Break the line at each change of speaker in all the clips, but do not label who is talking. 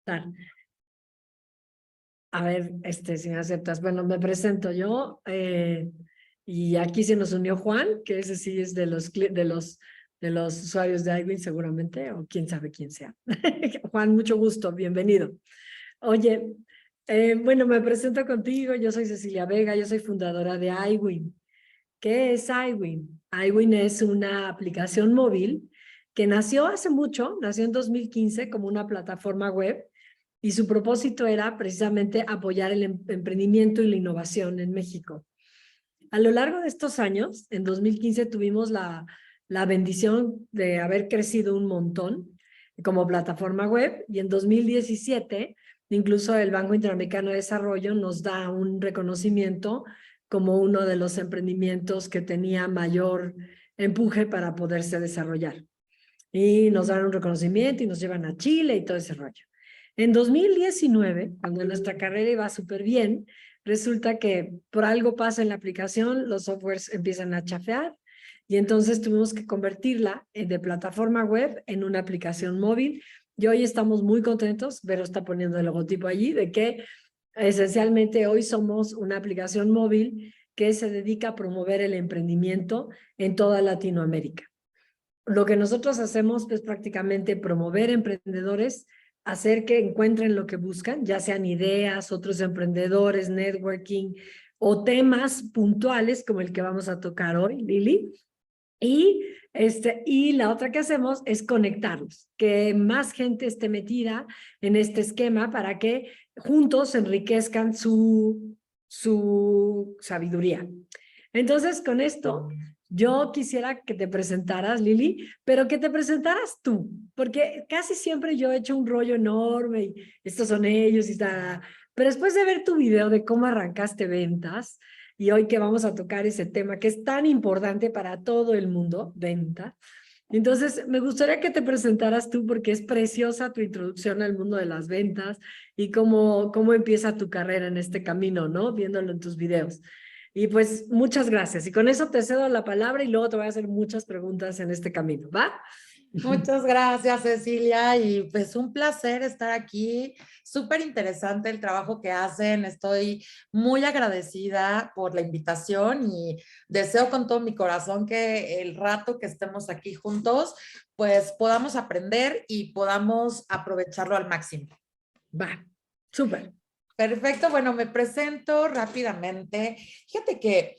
Tal. A ver, si me aceptas. Bueno, me presento yo y aquí se nos unió Juan, que ese sí es de los usuarios de iWin seguramente, o quién sabe quién sea. Juan, mucho gusto, bienvenido. Oye, bueno, me presento contigo, yo soy Cecilia Vega, yo soy fundadora de iWin. ¿Qué es iWin? iWin es una aplicación móvil que nació hace mucho, nació en 2015 como una plataforma web y su propósito era precisamente apoyar el emprendimiento y la innovación en México. A lo largo de estos años, en 2015 tuvimos la bendición de haber crecido un montón como plataforma web y en 2017 incluso el Banco Interamericano de Desarrollo nos da un reconocimiento como uno de los emprendimientos que tenía mayor empuje para poderse desarrollar. Y nos dan un reconocimiento y nos llevan a Chile y todo ese rollo. En 2019, cuando nuestra carrera iba súper bien, resulta que por algo pasa en la aplicación, los softwares empiezan a chafear y entonces tuvimos que convertirla de plataforma web en una aplicación móvil. Y hoy estamos muy contentos, Vero está poniendo el logotipo allí, de que esencialmente hoy somos una aplicación móvil que se dedica a promover el emprendimiento en toda Latinoamérica. Lo que nosotros hacemos es prácticamente promover emprendedores, hacer que encuentren lo que buscan, ya sean ideas, otros emprendedores, networking o temas puntuales como el que vamos a tocar hoy, Lili. Y la otra que hacemos es conectarlos, que más gente esté metida en este esquema para que juntos enriquezcan su sabiduría. Entonces, con esto, yo quisiera que te presentaras, Lili, pero que te presentaras tú, porque casi siempre yo he hecho un rollo enorme y estos son ellos y tal, pero después de ver tu video de cómo arrancaste ventas, y hoy que vamos a tocar ese tema que es tan importante para todo el mundo, venta. Entonces, me gustaría que te presentaras tú porque es preciosa tu introducción al mundo de las ventas y cómo empieza tu carrera en este camino, ¿no? Viéndolo en tus videos. Y pues muchas gracias. Y con eso te cedo la palabra y luego te voy a hacer muchas preguntas en este camino, ¿va?
Muchas gracias, Cecilia, y pues un placer estar aquí. Súper interesante el trabajo que hacen. Estoy muy agradecida por la invitación y deseo con todo mi corazón que el rato que estemos aquí juntos, pues podamos aprender y podamos aprovecharlo al máximo.
Va, súper.
Perfecto, bueno, me presento rápidamente. Fíjate que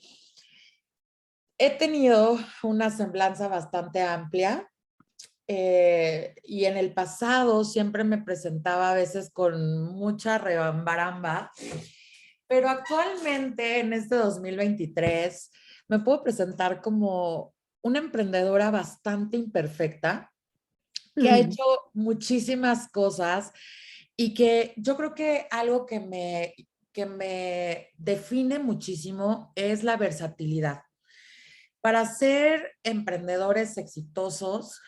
he tenido una semblanza bastante amplia. Y en el pasado siempre me presentaba a veces con mucha rebambaramba, pero actualmente en este 2023 me puedo presentar como una emprendedora bastante imperfecta que ha hecho muchísimas cosas y que yo creo que algo que me define muchísimo es la versatilidad. Para ser emprendedores exitosos,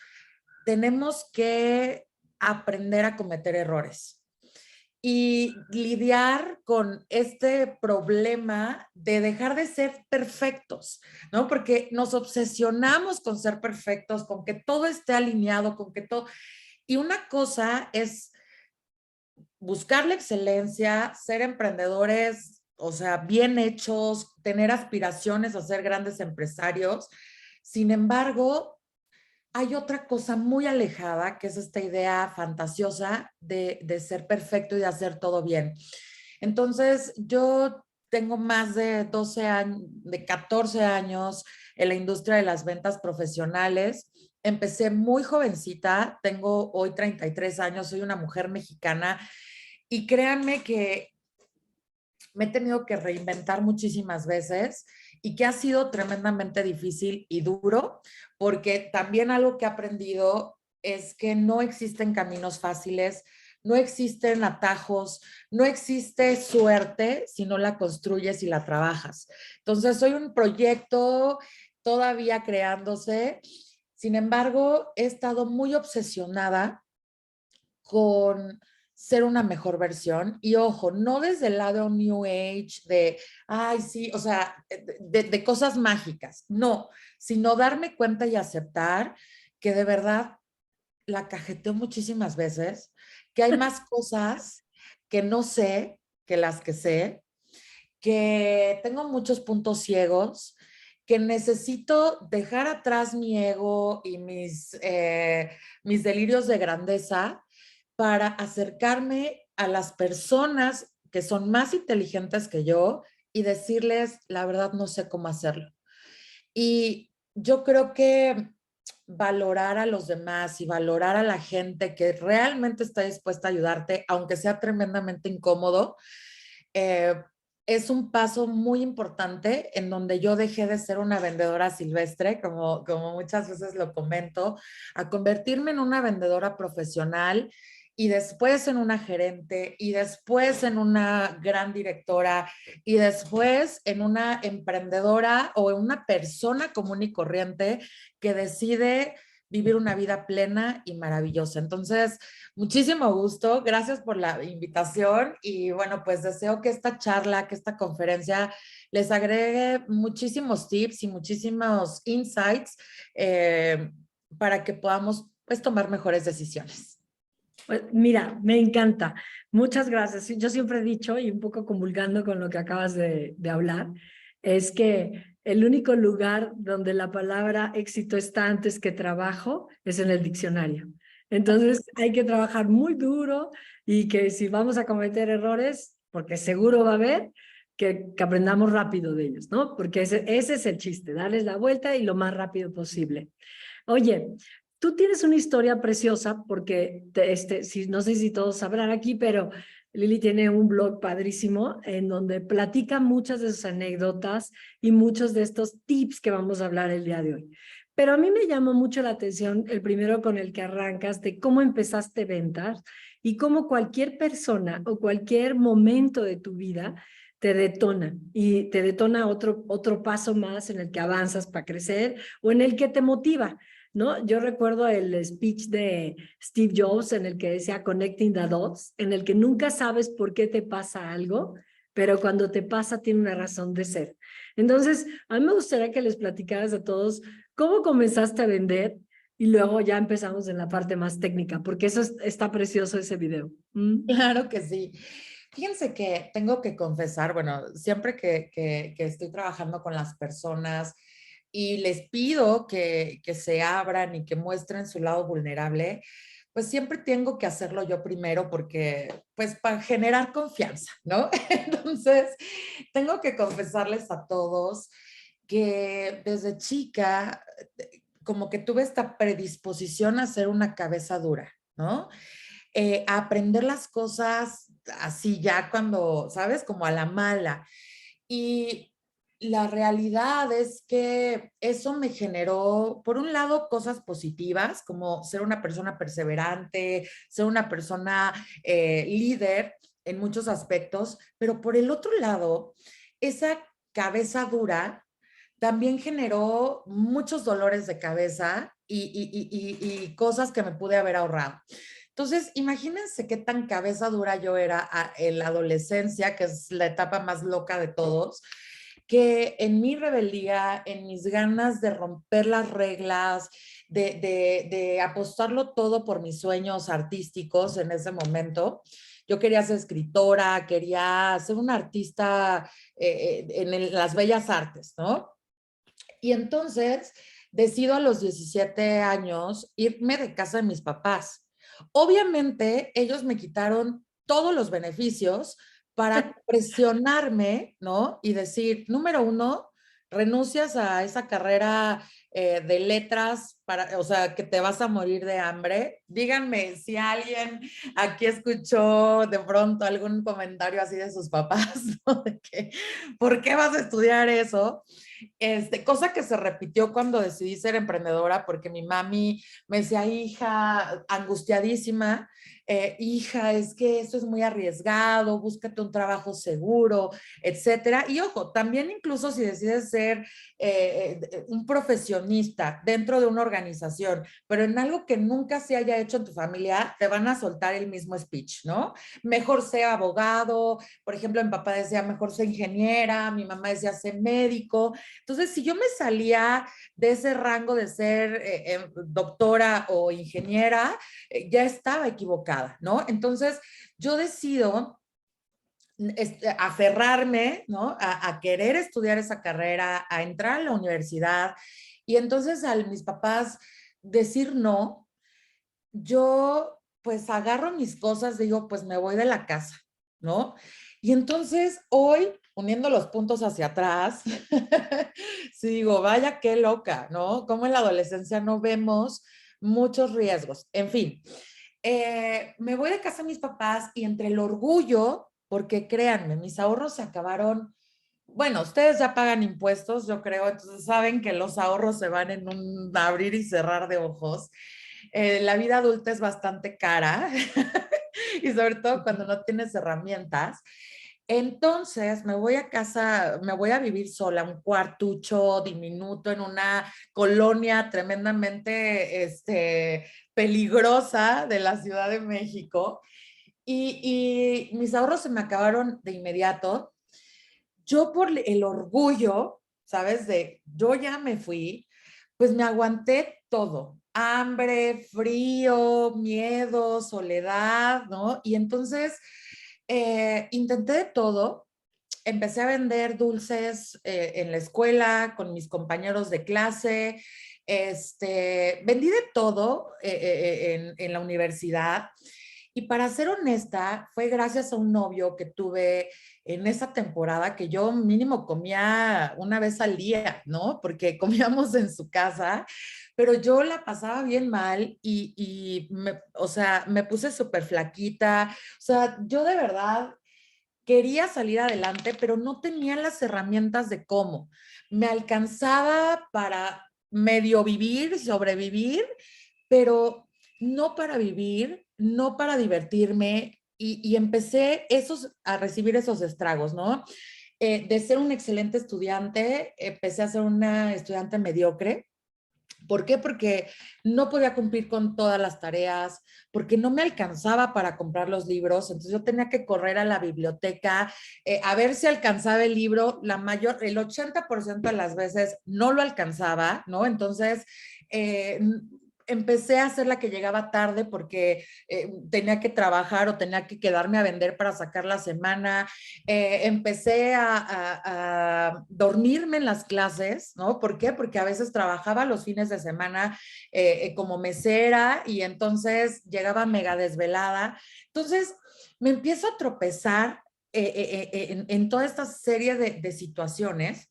tenemos que aprender a cometer errores y lidiar con este problema de dejar de ser perfectos, ¿no? Porque nos obsesionamos con ser perfectos, con que todo esté alineado, con que todo... Y una cosa es buscar la excelencia, ser emprendedores, o sea, bien hechos, tener aspiraciones a ser grandes empresarios. Sin embargo, hay otra cosa muy alejada, que es esta idea fantasiosa de ser perfecto y de hacer todo bien. Entonces, yo tengo más de 12 años, de 14 años en la industria de las ventas profesionales. Empecé muy jovencita, tengo hoy 33 años, soy una mujer mexicana y créanme que me he tenido que reinventar muchísimas veces y que ha sido tremendamente difícil y duro, porque también algo que he aprendido es que no existen caminos fáciles, no existen atajos, no existe suerte si no la construyes y la trabajas. Entonces, soy un proyecto todavía creándose. Sin embargo, he estado muy obsesionada con ser una mejor versión y ojo, no desde el lado New Age de, ay, sí, o sea, de cosas mágicas, no, sino darme cuenta y aceptar que de verdad la cajeteo muchísimas veces, que hay más cosas que no sé que las que sé, que tengo muchos puntos ciegos, que necesito dejar atrás mi ego y mis delirios de grandeza para acercarme a las personas que son más inteligentes que yo y decirles, la verdad, no sé cómo hacerlo. Y yo creo que valorar a los demás y valorar a la gente que realmente está dispuesta a ayudarte, aunque sea tremendamente incómodo, eh, es un paso muy importante en donde yo dejé de ser una vendedora silvestre, como muchas veces lo comento, a convertirme en una vendedora profesional y después en una gerente y después en una gran directora y después en una emprendedora o en una persona común y corriente que decide vivir una vida plena y maravillosa. Entonces, muchísimo gusto, gracias por la invitación y bueno, pues deseo que esta charla, que esta conferencia les agregue muchísimos tips y muchísimos insights para que podamos pues tomar mejores decisiones.
Pues mira, me encanta. Muchas gracias. Yo siempre he dicho, y un poco comulgando con lo que acabas de hablar, es que el único lugar donde la palabra éxito está antes que trabajo es en el diccionario. Entonces hay que trabajar muy duro y que si vamos a cometer errores, porque seguro va a haber, que aprendamos rápido de ellos, ¿no? Porque ese es el chiste, darles la vuelta y lo más rápido posible. Oye, tú tienes una historia preciosa porque, si, no sé si todos sabrán aquí, pero Lili tiene un blog padrísimo en donde platica muchas de sus anécdotas y muchos de estos tips que vamos a hablar el día de hoy. Pero a mí me llamó mucho la atención el primero con el que arrancas de cómo empezaste ventas y cómo cualquier persona o cualquier momento de tu vida te detona y te detona otro paso más en el que avanzas para crecer o en el que te motiva. ¿No? Yo recuerdo el speech de Steve Jobs en el que decía Connecting the Dots, en el que nunca sabes por qué te pasa algo, pero cuando te pasa tiene una razón de ser. Entonces, a mí me gustaría que les platicaras a todos cómo comenzaste a vender y luego ya empezamos en la parte más técnica, porque está precioso ese video. ¿Mm?
Claro que sí. Fíjense que tengo que confesar, bueno, siempre que estoy trabajando con las personas y les pido que se abran y que muestren su lado vulnerable, pues siempre tengo que hacerlo yo primero porque, pues para generar confianza, ¿no? Entonces, tengo que confesarles a todos que desde chica, como que tuve esta predisposición a ser una cabeza dura, ¿no? A aprender las cosas así ya cuando, ¿sabes? Como a la mala. Y la realidad es que eso me generó, por un lado, cosas positivas, como ser una persona perseverante, ser una persona líder en muchos aspectos, pero por el otro lado, esa cabeza dura también generó muchos dolores de cabeza y cosas que me pude haber ahorrado. Entonces, imagínense qué tan cabeza dura yo era en la adolescencia, que es la etapa más loca de todos, que en mi rebeldía, en mis ganas de romper las reglas, de apostarlo todo por mis sueños artísticos en ese momento, yo quería ser escritora, quería ser una artista en las bellas artes, ¿no? Y entonces decido a los 17 años irme de casa de mis papás. Obviamente, ellos me quitaron todos los beneficios para presionarme, ¿no? Y decir, número uno, renuncias a esa carrera de letras, o sea, que te vas a morir de hambre. Díganme si alguien aquí escuchó de pronto algún comentario así de sus papás, ¿no? De que, ¿por qué vas a estudiar eso? Cosa que se repitió cuando decidí ser emprendedora, porque mi mami me decía, hija, angustiadísima, hija, es que esto es muy arriesgado, búscate un trabajo seguro, etcétera. Y ojo, también incluso si decides ser un profesional inversionista dentro de una organización, pero en algo que nunca se haya hecho en tu familia, te van a soltar el mismo speech, ¿no? Mejor sea abogado, por ejemplo, mi papá decía, mejor sea ingeniera, mi mamá decía, sé médico. Entonces, si yo me salía de ese rango de ser doctora o ingeniera, ya estaba equivocada, ¿no? Entonces, yo decido aferrarme, ¿no? A querer estudiar esa carrera, a entrar a la universidad. Y entonces a mis papás decir no, yo pues agarro mis cosas, digo, pues me voy de la casa, ¿no? Y entonces hoy, uniendo los puntos hacia atrás, sí digo, vaya qué loca, ¿no? Como en la adolescencia no vemos muchos riesgos. En fin, me voy de casa a mis papás y entre el orgullo, porque créanme, mis ahorros se acabaron. Bueno, ustedes ya pagan impuestos, yo creo, entonces saben que los ahorros se van en un abrir y cerrar de ojos. La vida adulta es bastante cara y sobre todo cuando no tienes herramientas. Entonces me voy a casa, me voy a vivir sola, un cuartucho diminuto en una colonia tremendamente peligrosa de la Ciudad de México y mis ahorros se me acabaron de inmediato. Yo por el orgullo, ¿sabes? De yo ya me fui, pues me aguanté todo. Hambre, frío, miedo, soledad, ¿no? Y entonces intenté de todo. Empecé a vender dulces en la escuela con mis compañeros de clase. Vendí de todo en la universidad. Y para ser honesta, fue gracias a un novio que tuve en esa temporada que yo mínimo comía una vez al día, ¿no? Porque comíamos en su casa, pero yo la pasaba bien mal o sea, me puse súper flaquita. O sea, yo de verdad quería salir adelante, pero no tenía las herramientas de cómo. Me alcanzaba para medio vivir, sobrevivir, pero no para vivir, no para divertirme y empecé a recibir esos estragos, ¿no? De ser un excelente estudiante, empecé a ser una estudiante mediocre. ¿Por qué? Porque no podía cumplir con todas las tareas, porque no me alcanzaba para comprar los libros, entonces yo tenía que correr a la biblioteca a ver si alcanzaba el libro, el 80% de las veces no lo alcanzaba, ¿no? Entonces, eh, empecé a ser la que llegaba tarde porque tenía que trabajar o tenía que quedarme a vender para sacar la semana. Empecé a dormirme en las clases, ¿no? ¿Por qué? Porque a veces trabajaba los fines de semana como mesera y entonces llegaba mega desvelada. Entonces me empiezo a tropezar en toda esta serie de situaciones.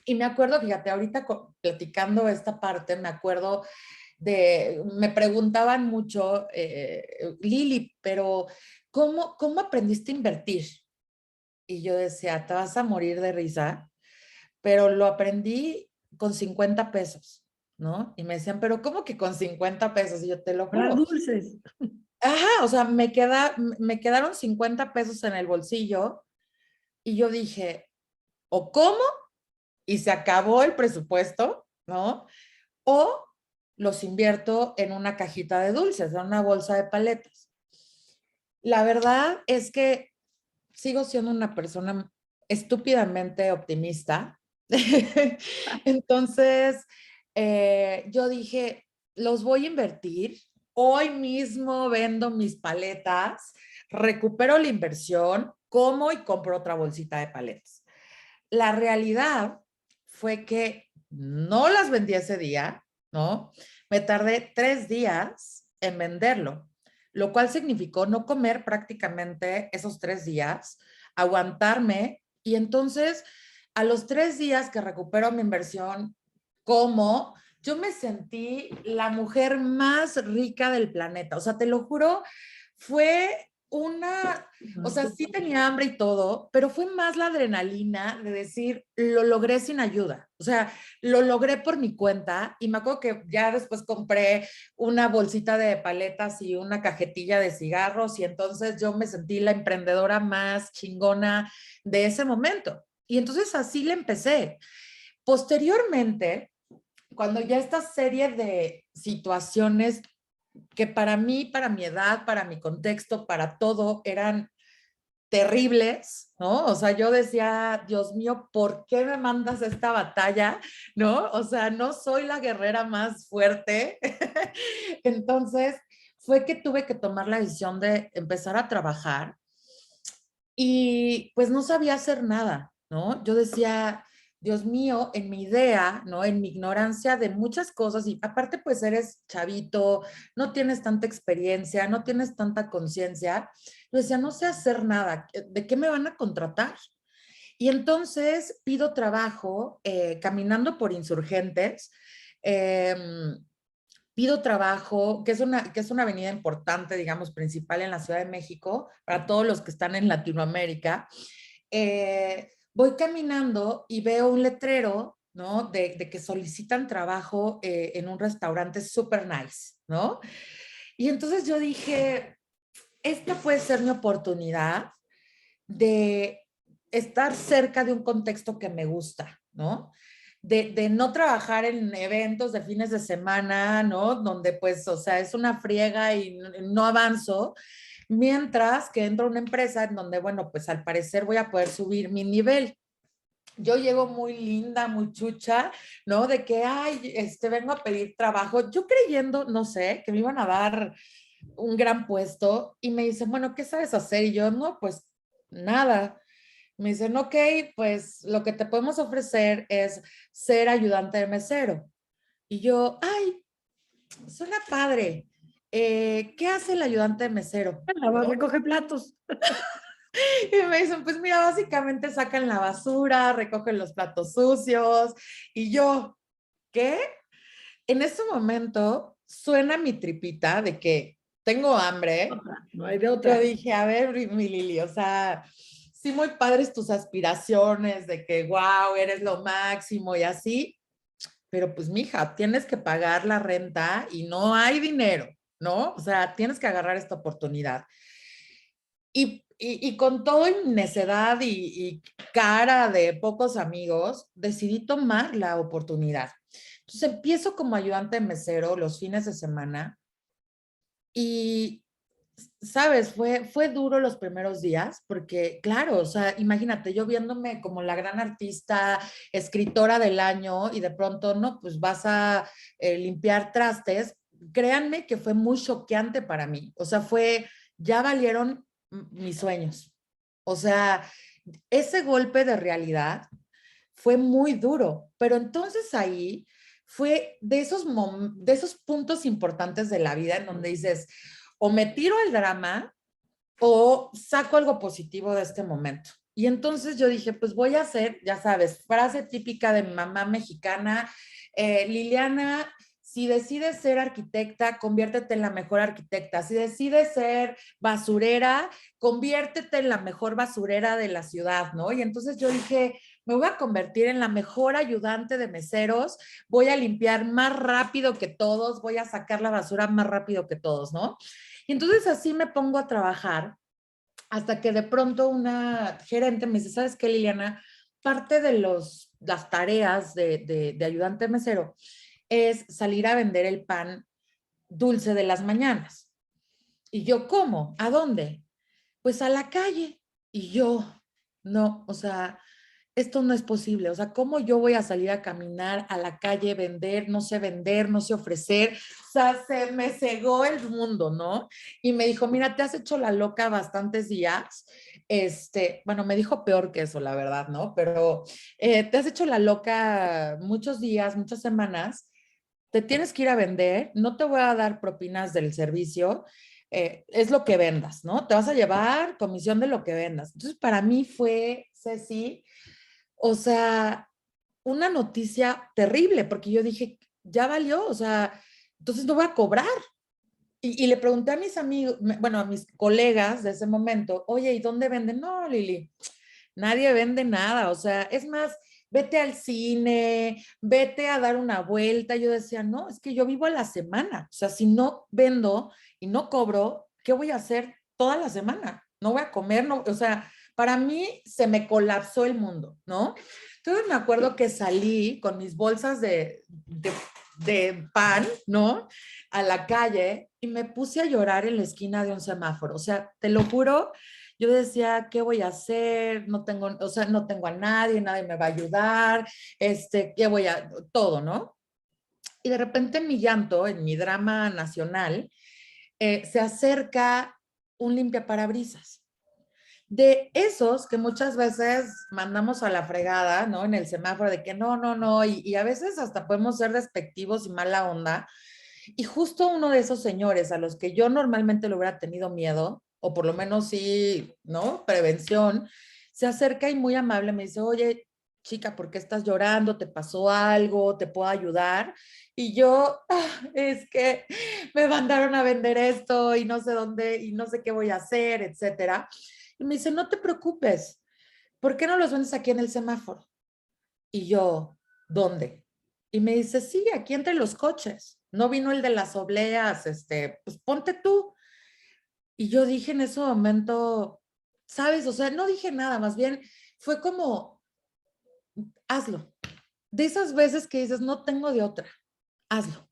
Y me acuerdo, fíjate, ahorita platicando esta parte, me acuerdo me preguntaban mucho, Lili, pero ¿cómo aprendiste a invertir? Y yo decía, te vas a morir de risa, pero lo aprendí con 50 pesos, ¿no? Y me decían, pero ¿cómo que con 50 pesos? Y yo te lo
Para
juro.
dulces.
Ajá, o sea, me quedaron 50 pesos en el bolsillo y yo dije, o cómo y se acabó el presupuesto, ¿no? O los invierto en una cajita de dulces, en una bolsa de paletas. La verdad es que sigo siendo una persona estúpidamente optimista. Entonces, yo dije, los voy a invertir. Hoy mismo vendo mis paletas, recupero la inversión, como y compro otra bolsita de paletas. La realidad fue que no las vendí ese día, ¿no? Me tardé 3 días en venderlo, lo cual significó no comer prácticamente esos 3 días, aguantarme y entonces a los 3 días que recupero mi inversión, como yo me sentí la mujer más rica del planeta. O sea, te lo juro, fue o sea, sí tenía hambre y todo, pero fue más la adrenalina de decir, lo logré sin ayuda. O sea, lo logré por mi cuenta y me acuerdo que ya después compré una bolsita de paletas y una cajetilla de cigarros y entonces yo me sentí la emprendedora más chingona de ese momento. Y entonces así le empecé. Posteriormente, cuando ya esta serie de situaciones que para mí, para mi edad, para mi contexto, para todo, eran terribles, ¿no? O sea, yo decía, Dios mío, ¿por qué me mandas esta batalla? ¿No? O sea, no soy la guerrera más fuerte. Entonces, fue que tuve que tomar la decisión de empezar a trabajar y pues no sabía hacer nada, ¿no? Yo decía, Dios mío, en mi idea, ¿no? En mi ignorancia de muchas cosas y aparte pues eres chavito, no tienes tanta experiencia, no tienes tanta conciencia. Yo decía, no sé hacer nada, ¿de qué me van a contratar? Y entonces pido trabajo caminando por insurgentes. Eh, Pido trabajo, que es una avenida importante, digamos, principal en la Ciudad de México, para todos los que están en Latinoamérica. Voy caminando y veo un letrero, ¿no? De que solicitan trabajo en un restaurante super nice, ¿no? Y entonces yo dije, esta puede ser mi oportunidad de estar cerca de un contexto que me gusta, ¿no? De no trabajar en eventos de fines de semana, ¿no? Donde pues, o sea, es una friega y no avanzo, mientras que entro a una empresa en donde, bueno, pues al parecer voy a poder subir mi nivel. Yo llego muy linda, muy chucha, ¿no? De que, ay, vengo a pedir trabajo. Yo creyendo, no sé, que me iban a dar un gran puesto y me dicen, bueno, ¿qué sabes hacer? Y yo, no, pues nada. Me dicen, ok, pues lo que te podemos ofrecer es ser ayudante de mesero. Y yo, ay, suena padre. ¿Qué hace el ayudante de mesero? ¿No?
Recoge platos.
Y me dicen, pues mira, básicamente sacan la basura, recogen los platos sucios. Y yo, ¿qué? En ese momento suena mi tripita de que tengo hambre.
No hay de
Yo
otra.
dije, a ver, mi Lili, o sea, sí muy padres tus aspiraciones de que, wow, eres lo máximo y así, pero pues mija, tienes que pagar la renta y no hay dinero, ¿no? O sea, tienes que agarrar esta oportunidad. Y con todo y necedad y cara de pocos amigos, decidí tomar la oportunidad. Entonces empiezo como ayudante de mesero los fines de semana y sabes, fue duro los primeros días porque, claro, o sea, imagínate, yo viéndome como la gran artista, escritora del año y de pronto, no, pues vas a limpiar trastes. Créanme que fue muy choqueante para mí. O sea, ya valieron mis sueños. O sea, ese golpe de realidad fue muy duro, pero entonces ahí fue de esos puntos importantes de la vida en donde dices, o me tiro al drama o saco algo positivo de este momento. Y entonces yo dije, pues voy a hacer, ya sabes, frase típica de mi mamá mexicana, Liliana, si decides ser arquitecta, conviértete en la mejor arquitecta. Si decides ser basurera, conviértete en la mejor basurera de la ciudad, ¿no? Y entonces yo dije, me voy a convertir en la mejor ayudante de meseros, voy a limpiar más rápido que todos, voy a sacar la basura más rápido que todos, ¿no? Y entonces así me pongo a trabajar hasta que de pronto una gerente me dice, ¿sabes qué, Liliana? Parte de las tareas de ayudante mesero es salir a vender el pan dulce de las mañanas. Y yo, ¿cómo? ¿A dónde? Pues a la calle. Y yo, no, o sea, esto no es posible. O sea, ¿cómo yo voy a salir a caminar a la calle, vender, no sé ofrecer? O sea, se me cegó el mundo, ¿no? Y me dijo, mira, te has hecho la loca bastantes días. Bueno, me dijo peor que eso, la verdad, ¿no? Pero te has hecho la loca muchos días, muchas semanas. Te tienes que ir a vender, no te voy a dar propinas del servicio, es lo que vendas, ¿no? Te vas a llevar comisión de lo que vendas. Entonces, para mí fue, Ceci, o sea, una noticia terrible, porque yo dije, ya valió, o sea, entonces no voy a cobrar. Y le pregunté a mis amigos, bueno, a mis colegas de ese momento, oye, ¿y dónde venden? No, Lili, nadie vende nada, o sea, es más, vete al cine, vete a dar una vuelta. Yo decía, no, es que yo vivo a la semana, o sea, si no vendo y no cobro, ¿qué voy a hacer toda la semana? No voy a comer, no, o sea, para mí se me colapsó el mundo, ¿no? Entonces me acuerdo que salí con mis bolsas de pan, ¿no? A la calle y me puse a llorar en la esquina de un semáforo. O sea, te lo juro, yo decía, ¿qué voy a hacer? No tengo, o sea, no tengo a nadie, nadie me va a ayudar, ¿qué voy a, todo, ¿no? Y de repente en mi llanto, en mi drama nacional, se acerca un limpiaparabrisas. De esos que muchas veces mandamos a la fregada, ¿no? En el semáforo de que no, no, no, y a veces hasta podemos ser despectivos y mala onda. Y justo uno de esos señores a los que yo normalmente le hubiera tenido miedo, o por lo menos sí, ¿no? Prevención, se acerca y muy amable me dice, oye, chica, ¿por qué estás llorando? ¿Te pasó algo? ¿Te puedo ayudar? Y yo, es que me mandaron a vender esto y no sé dónde y no sé qué voy a hacer, etcétera. Y me dice, no te preocupes, ¿por qué no los vendes aquí en el semáforo? Y yo, ¿dónde? Y me dice, sí, aquí entre los coches. No vino el de las obleas, pues ponte tú. Y yo dije en ese momento, ¿sabes? O sea, no dije nada, más bien fue como, hazlo. De esas veces que dices, no tengo de otra, hazlo.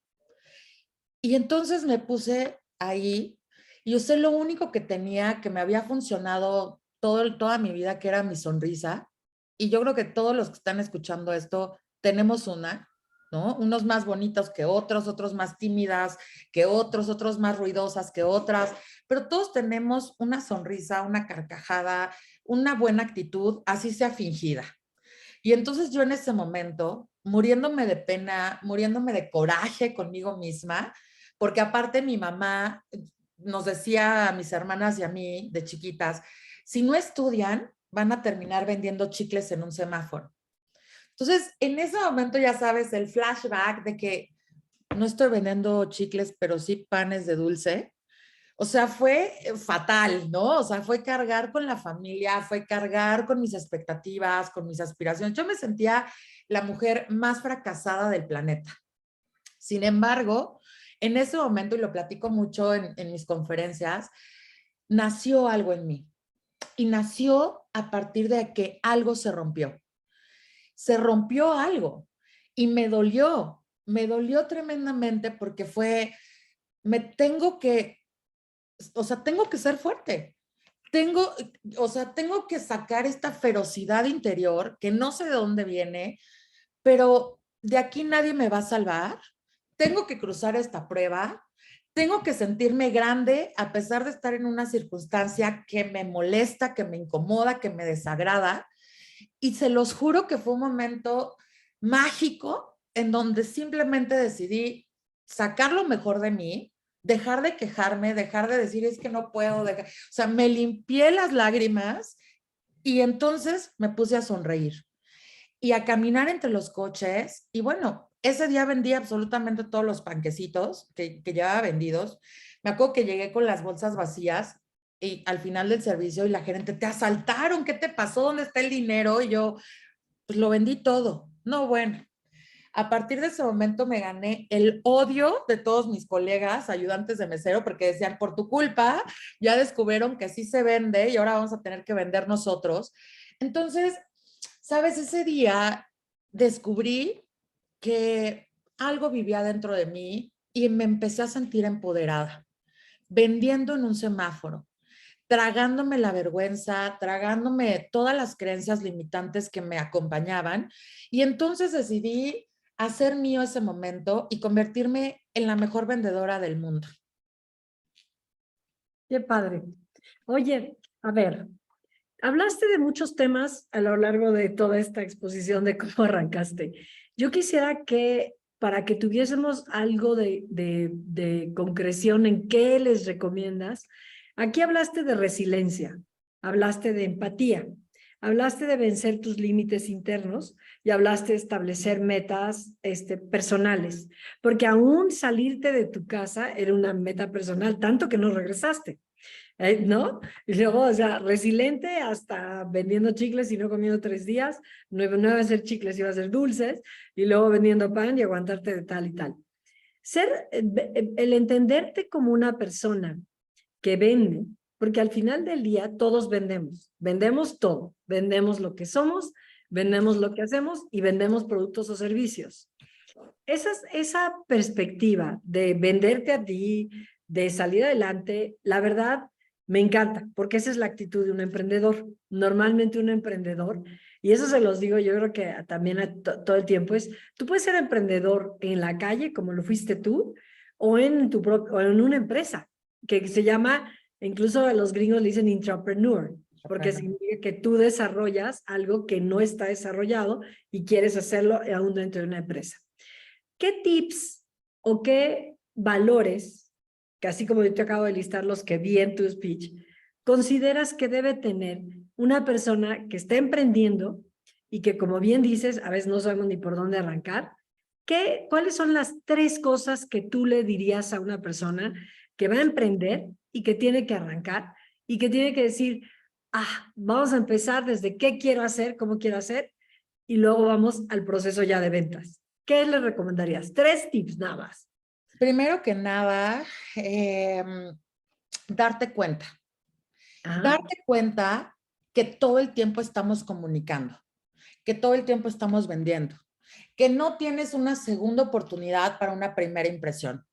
Y entonces me puse ahí y usé lo único que tenía, que me había funcionado toda mi vida, que era mi sonrisa. Y yo creo que todos los que están escuchando esto tenemos una, ¿no? Unos más bonitos que otros, otros más tímidas que otros, otros más ruidosas que otras, pero todos tenemos una sonrisa, una carcajada, una buena actitud, así sea fingida. Y entonces yo en ese momento, muriéndome de pena, muriéndome de coraje conmigo misma, porque aparte mi mamá nos decía a mis hermanas y a mí de chiquitas, si no estudian, van a terminar vendiendo chicles en un semáforo. Entonces, en ese momento ya sabes el flashback de que no estoy vendiendo chicles, pero sí panes de dulce. O sea, fue fatal, ¿no? O sea, fue cargar con la familia, fue cargar con mis expectativas, con mis aspiraciones. Yo me sentía la mujer más fracasada del planeta. Sin embargo, en ese momento, y lo platico mucho en mis conferencias, nació algo en mí. Y nació a partir de que algo se rompió. Se rompió algo y me dolió tremendamente porque fue, me tengo que, o sea, tengo que ser fuerte. Tengo, o sea, tengo que sacar esta ferocidad interior que no sé de dónde viene, pero de aquí nadie me va a salvar. Tengo que cruzar esta prueba. Tengo que sentirme grande a pesar de estar en una circunstancia que me molesta, que me incomoda, que me desagrada. Y se los juro que fue un momento mágico en donde simplemente decidí sacar lo mejor de mí, dejar de quejarme, dejar de decir es que no puedo, o sea, me limpié las lágrimas y entonces me puse a sonreír y a caminar entre los coches. Y bueno, ese día vendí absolutamente todos los panquecitos que llevaba vendidos. Me acuerdo que llegué con las bolsas vacías y al final del servicio y la gerente, te asaltaron, ¿qué te pasó? ¿Dónde está el dinero? Y yo, pues lo vendí todo. No, bueno, a partir de ese momento me gané el odio de todos mis colegas, ayudantes de mesero, porque decían, por tu culpa, ya descubrieron que sí se vende y ahora vamos a tener que vender nosotros. Entonces, sabes, ese día descubrí que algo vivía dentro de mí y me empecé a sentir empoderada, vendiendo en un semáforo, tragándome la vergüenza, tragándome todas las creencias limitantes que me acompañaban. Y entonces decidí hacer mío ese momento y convertirme en la mejor vendedora del mundo.
Qué padre. Oye, a ver, hablaste de muchos temas a lo largo de toda esta exposición de cómo arrancaste. Yo quisiera que, para que tuviésemos algo de concreción en qué les recomiendas, aquí hablaste de resiliencia, hablaste de empatía, hablaste de vencer tus límites internos y hablaste de establecer metas personales, porque aún salirte de tu casa era una meta personal, tanto que no regresaste. ¿No? Y luego, o sea, resiliente hasta vendiendo chicles y no comiendo 3 días, no iba a ser chicles, iba a ser dulces, y luego vendiendo pan y aguantarte de tal y tal. El entenderte como una persona que vende, porque al final del día todos vendemos todo, vendemos lo que somos, vendemos lo que hacemos y vendemos productos o servicios. Esa perspectiva de venderte a ti, de salir adelante, la verdad me encanta, porque esa es la actitud de un emprendedor. Normalmente un emprendedor, y eso se los digo yo creo que también todo el tiempo, es, tú puedes ser emprendedor en la calle, como lo fuiste tú, o o en una empresa, que se llama, incluso a los gringos le dicen intrapreneur, porque significa que tú desarrollas algo que no está desarrollado y quieres hacerlo aún dentro de una empresa. ¿Qué tips o qué valores, que así como yo te acabo de listar los que vi en tu speech, consideras que debe tener una persona que está emprendiendo y que, como bien dices, a veces no sabemos ni por dónde arrancar? ¿Cuáles son las 3 cosas que tú le dirías a una persona que va a emprender y que tiene que arrancar y que tiene que decir, vamos a empezar desde qué quiero hacer, cómo quiero hacer, y luego vamos al proceso ya de ventas? ¿Qué le recomendarías? 3 tips nada más.
Primero que nada, darte cuenta. Darte cuenta que todo el tiempo estamos comunicando, que todo el tiempo estamos vendiendo, que no tienes una segunda oportunidad para una primera impresión.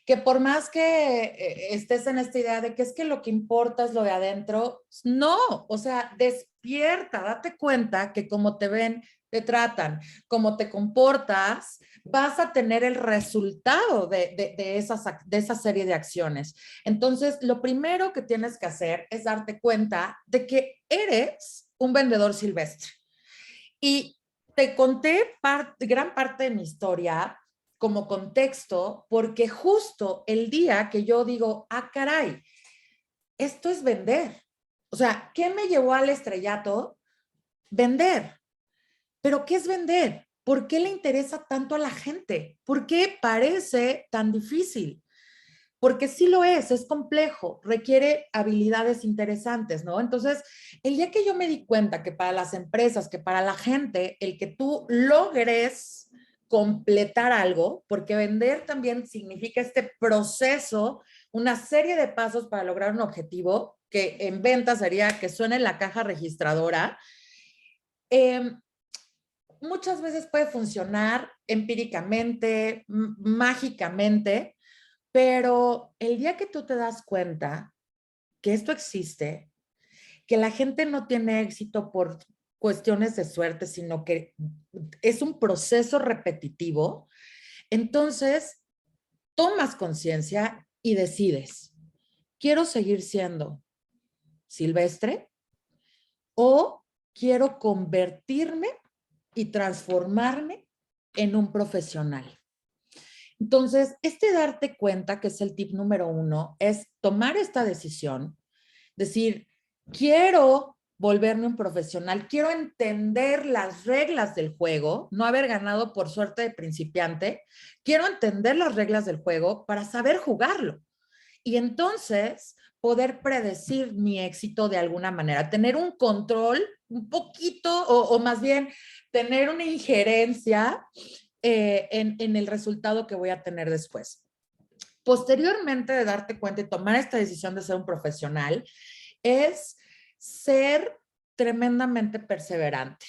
Que por más que estés en esta idea de que es que lo que importa es lo de adentro, no, o sea, despierta, date cuenta que como te ven, te tratan, como te comportas, vas a tener el resultado de esa serie de acciones. Entonces, lo primero que tienes que hacer es darte cuenta de que eres un vendedor silvestre. Y te conté gran parte de mi historia como contexto, porque justo el día que yo digo, caray, esto es vender. O sea, ¿qué me llevó al estrellato? Vender. ¿Pero qué es vender? ¿Por qué le interesa tanto a la gente? ¿Por qué parece tan difícil? Porque sí lo es complejo, requiere habilidades interesantes, ¿no? Entonces, el día que yo me di cuenta que para las empresas, que para la gente, el que tú logres completar algo, porque vender también significa este proceso, una serie de pasos para lograr un objetivo, que en venta sería que suene en la caja registradora, muchas veces puede funcionar empíricamente, mágicamente, pero el día que tú te das cuenta que esto existe, que la gente no tiene éxito por cuestiones de suerte, sino que es un proceso repetitivo, entonces tomas conciencia y decides, ¿quiero seguir siendo silvestre o quiero convertirme y transformarme en un profesional? Entonces, darte cuenta, que es el tip número 1, es tomar esta decisión, decir, quiero volverme un profesional, quiero entender las reglas del juego, no haber ganado por suerte de principiante, quiero entender las reglas del juego para saber jugarlo. Y entonces poder predecir mi éxito de alguna manera, tener un control un poquito, o más bien tener una injerencia en el resultado que voy a tener después. Posteriormente de darte cuenta y tomar esta decisión de ser un profesional, es ser tremendamente perseverante.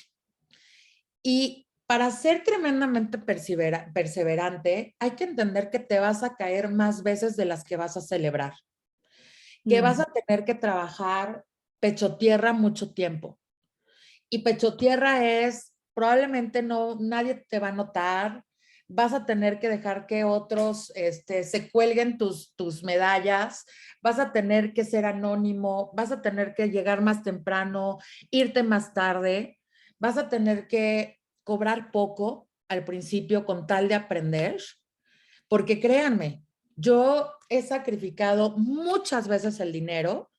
Y para ser tremendamente perseverante, hay que entender que te vas a caer más veces de las que vas a celebrar, que vas a tener que trabajar pecho tierra mucho tiempo. Y pecho tierra es, probablemente nadie te va a notar, vas a tener que dejar que otros se cuelguen tus medallas, vas a tener que ser anónimo, vas a tener que llegar más temprano, irte más tarde, vas a tener que cobrar poco al principio con tal de aprender, porque créanme, yo he sacrificado muchas veces el dinero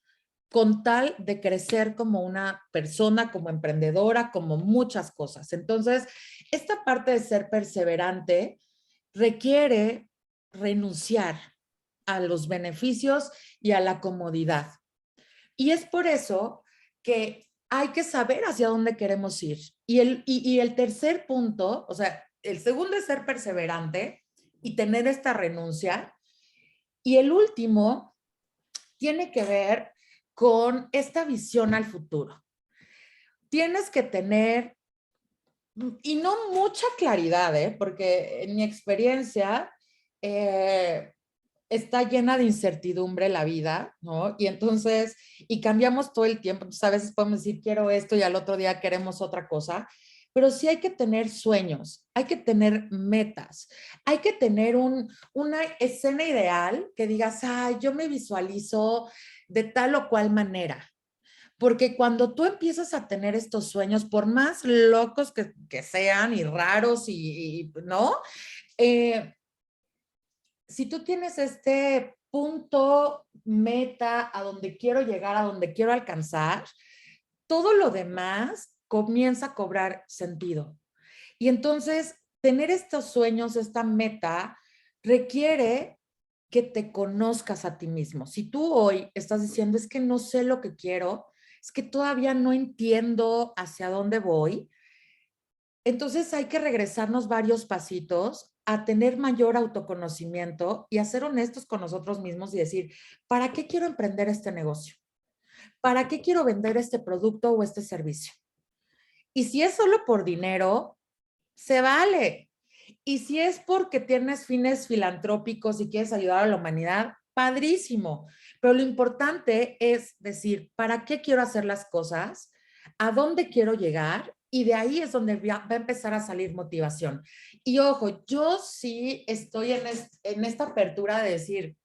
con tal de crecer como una persona, como emprendedora, como muchas cosas. Entonces, esta parte de ser perseverante requiere renunciar a los beneficios y a la comodidad. Y es por eso que hay que saber hacia dónde queremos ir. Y el tercer punto, o sea, el segundo es ser perseverante y tener esta renuncia. Y el último tiene que ver con esta visión al futuro. Tienes que tener Y no mucha claridad, ¿eh? Porque en mi experiencia está llena de incertidumbre la vida, ¿no? Y entonces, y cambiamos todo el tiempo. Entonces, a veces podemos decir, quiero esto y al otro día queremos otra cosa. Pero sí hay que tener sueños, hay que tener metas, hay que tener una escena ideal que digas, ay, yo me visualizo de tal o cual manera. Porque cuando tú empiezas a tener estos sueños, por más locos que sean y raros ¿no? Eh, si tú tienes este punto meta a donde quiero llegar, a donde quiero alcanzar, todo lo demás comienza a cobrar sentido. Y entonces, tener estos sueños, esta meta, requiere que te conozcas a ti mismo. Si tú hoy estás diciendo, es que no sé lo que quiero, es que todavía no entiendo hacia dónde voy, entonces hay que regresarnos varios pasitos a tener mayor autoconocimiento y a ser honestos con nosotros mismos y decir, ¿para qué quiero emprender este negocio? ¿Para qué quiero vender este producto o este servicio? Y si es solo por dinero, se vale. Y si es porque tienes fines filantrópicos y quieres ayudar a la humanidad, padrísimo. Pero lo importante es decir, ¿para qué quiero hacer las cosas? ¿A dónde quiero llegar? Y de ahí es donde va a empezar a salir motivación. Y ojo, yo sí estoy en esta apertura de decir,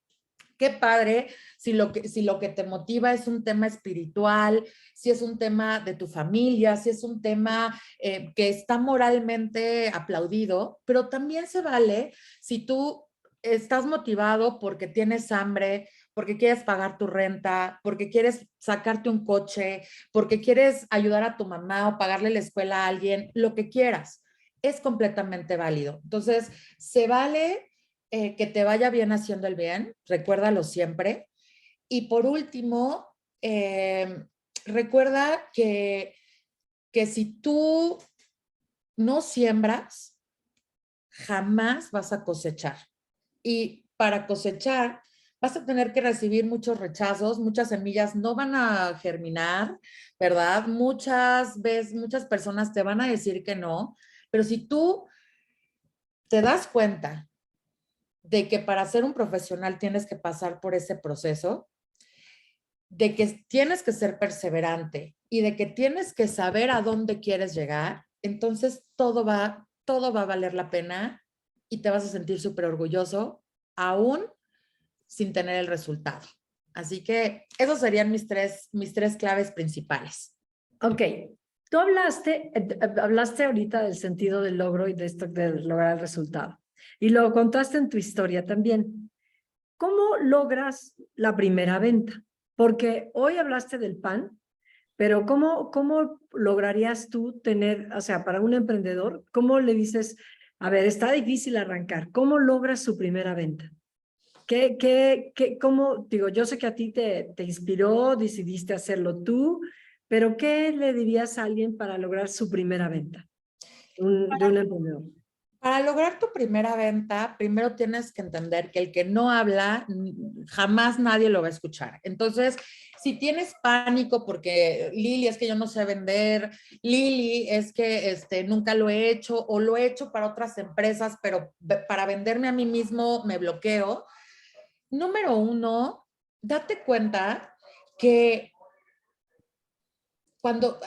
qué padre si lo que te motiva es un tema espiritual, si es un tema de tu familia, si es un tema que está moralmente aplaudido, pero también se vale si tú estás motivado porque tienes hambre, porque quieres pagar tu renta, porque quieres sacarte un coche, porque quieres ayudar a tu mamá o pagarle la escuela a alguien, lo que quieras. Es completamente válido. Entonces, se vale que te vaya bien haciendo el bien, recuérdalo siempre. Y por último, recuerda que si tú no siembras, jamás vas a cosechar. Y para cosechar, vas a tener que recibir muchos rechazos, muchas semillas no van a germinar, ¿verdad? Muchas veces, muchas personas te van a decir que no, pero si tú te das cuenta de que para ser un profesional tienes que pasar por ese proceso, de que tienes que ser perseverante y de que tienes que saber a dónde quieres llegar, entonces todo va a valer la pena y te vas a sentir súper orgulloso, aún sin tener el resultado. Así que esos serían mis tres claves principales.
Ok, tú hablaste ahorita del sentido del logro y de esto de lograr el resultado. Y lo contaste en tu historia también. ¿Cómo logras la primera venta? Porque hoy hablaste del pan, pero ¿cómo lograrías tú tener, o sea, para un emprendedor, cómo le dices, a ver, está difícil arrancar, ¿cómo logras su primera venta? Cómo, digo, yo sé que a ti te inspiró, decidiste hacerlo tú, pero ¿qué le dirías a alguien para lograr su primera venta de un emprendedor?
Para lograr tu primera venta, primero tienes que entender que el que no habla, jamás nadie lo va a escuchar. Entonces, si tienes pánico porque Lili es que yo no sé vender, Lili es que nunca lo he hecho o lo he hecho para otras empresas, pero para venderme a mí mismo me bloqueo. Número uno, date cuenta que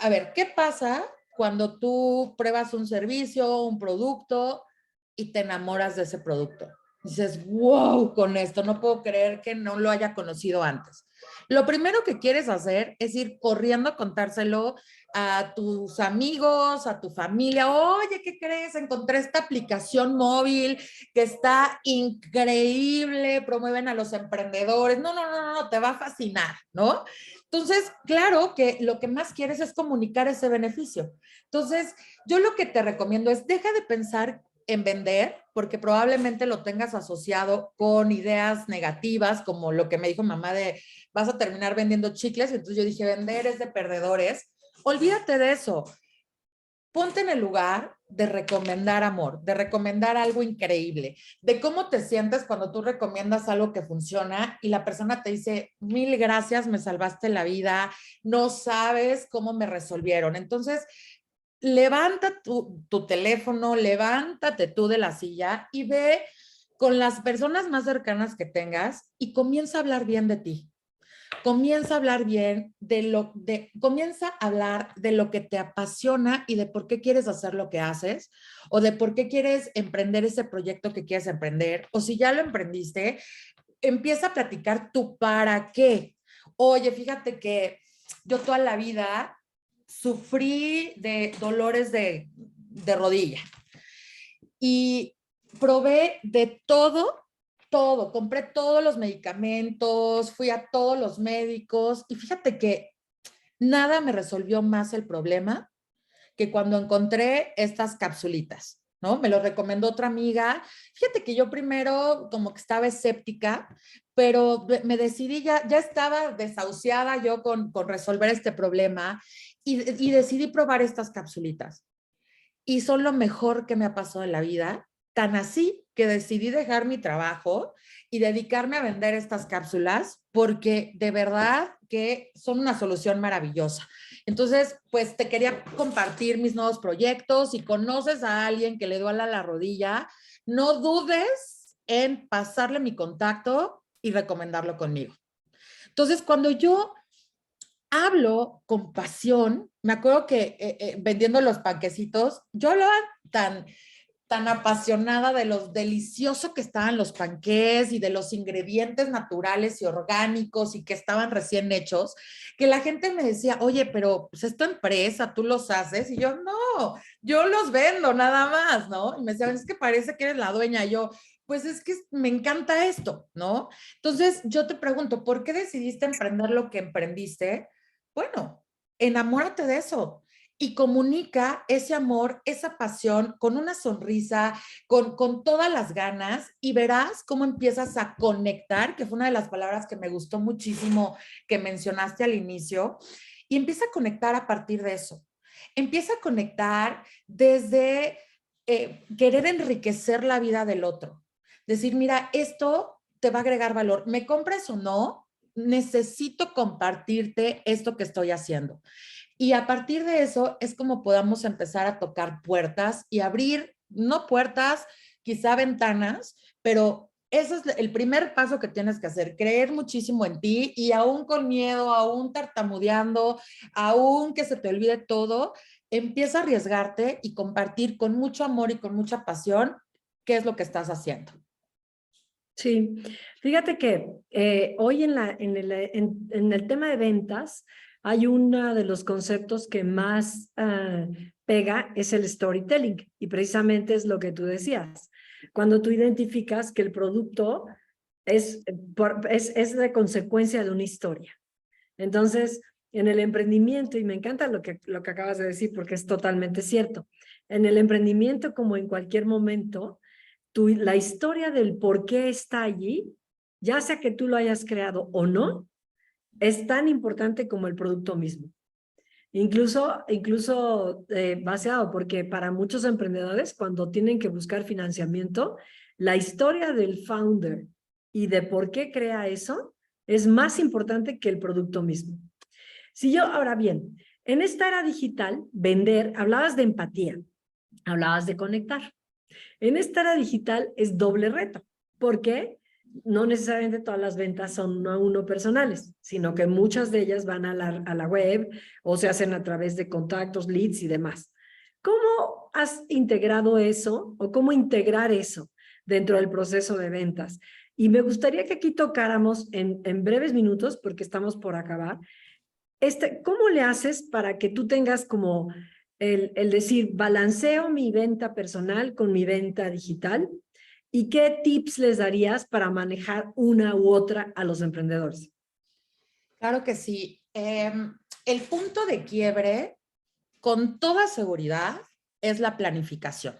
a ver, ¿qué pasa cuando tú pruebas un servicio, un producto y te enamoras de ese producto? Dices, wow, con esto no puedo creer que no lo haya conocido antes. Lo primero que quieres hacer es ir corriendo a contárselo a tus amigos, a tu familia. Oye, ¿qué crees? Encontré esta aplicación móvil que está increíble, promueven a los emprendedores. No, te va a fascinar, ¿no? Entonces, claro que lo que más quieres es comunicar ese beneficio. Entonces, yo lo que te recomiendo es deja de pensar en vender, porque probablemente lo tengas asociado con ideas negativas, como lo que me dijo mamá de vas a terminar vendiendo chicles. Entonces yo dije, vender es de perdedores. Olvídate de eso. Ponte en el lugar de recomendar amor, de recomendar algo increíble, de cómo te sientes cuando tú recomiendas algo que funciona y la persona te dice, mil gracias, me salvaste la vida, no sabes cómo me resolvieron. Entonces, levanta tu teléfono, levántate tú de la silla y ve con las personas más cercanas que tengas y comienza a hablar bien de ti. Comienza a hablar bien comienza a hablar de lo que te apasiona y de por qué quieres hacer lo que haces, o de por qué quieres emprender ese proyecto que quieres emprender, o si ya lo emprendiste, empieza a platicar tu para qué. Oye, fíjate que yo toda la vida sufrí de dolores de rodilla y probé de todo, compré todos los medicamentos, fui a todos los médicos y fíjate que nada me resolvió más el problema que cuando encontré estas capsulitas, ¿no? Me lo recomendó otra amiga. Fíjate que yo primero como que estaba escéptica, pero me decidí, ya estaba desahuciada yo con resolver este problema y decidí probar estas capsulitas. Y son lo mejor que me ha pasado en la vida, tan así que decidí dejar mi trabajo y dedicarme a vender estas cápsulas porque de verdad que son una solución maravillosa. Entonces, pues te quería compartir mis nuevos proyectos. Si conoces a alguien que le duela la rodilla, no dudes en pasarle mi contacto y recomendarlo conmigo. Entonces, cuando yo hablo con pasión, me acuerdo que vendiendo los panquecitos, yo hablaba tan apasionada de lo delicioso que estaban los panqués y de los ingredientes naturales y orgánicos y que estaban recién hechos, que la gente me decía, oye, pero pues es tu empresa, tú los haces, y yo, no, yo los vendo nada más, ¿no? Y me decían, es que parece que eres la dueña, y yo, pues es que me encanta esto, ¿no? Entonces yo te pregunto, ¿por qué decidiste emprender lo que emprendiste? Bueno, enamórate de eso y comunica ese amor, esa pasión con una sonrisa, con todas las ganas y verás cómo empiezas a conectar, que fue una de las palabras que me gustó muchísimo que mencionaste al inicio, y empieza a conectar a partir de eso. Empieza a conectar desde querer enriquecer la vida del otro. Decir, mira, esto te va a agregar valor. ¿Me compres o no? Necesito compartirte esto que estoy haciendo. Y a partir de eso es como podamos empezar a tocar puertas y abrir, no puertas, quizá ventanas, pero ese es el primer paso que tienes que hacer, creer muchísimo en ti y aún con miedo, aún tartamudeando, aún que se te olvide todo, empieza a arriesgarte y compartir con mucho amor y con mucha pasión qué es lo que estás haciendo.
Sí, fíjate que hoy en el tema de ventas hay uno de los conceptos que más pega, es el storytelling, y precisamente es lo que tú decías. Cuando tú identificas que el producto es de consecuencia de una historia. Entonces, en el emprendimiento, y me encanta lo que acabas de decir porque es totalmente cierto, en el emprendimiento como en cualquier momento, la historia del por qué está allí, ya sea que tú lo hayas creado o no, es tan importante como el producto mismo. Incluso baseado, porque para muchos emprendedores, cuando tienen que buscar financiamiento, la historia del founder y de por qué crea eso es más importante que el producto mismo. Si yo, ahora bien, en esta era digital, vender, hablabas de empatía, hablabas de conectar. En esta era digital es doble reto, porque no necesariamente todas las ventas son uno a uno personales, sino que muchas de ellas van a la web o se hacen a través de contactos, leads y demás. ¿Cómo has integrado eso o cómo integrar eso dentro del proceso de ventas? Y me gustaría que aquí tocáramos en breves minutos, porque estamos por acabar, ¿cómo le haces para que tú tengas como el decir, balanceo mi venta personal con mi venta digital? ¿Y qué tips les darías para manejar una u otra a los emprendedores?
Claro que sí. El punto de quiebre, con toda seguridad, es la planificación.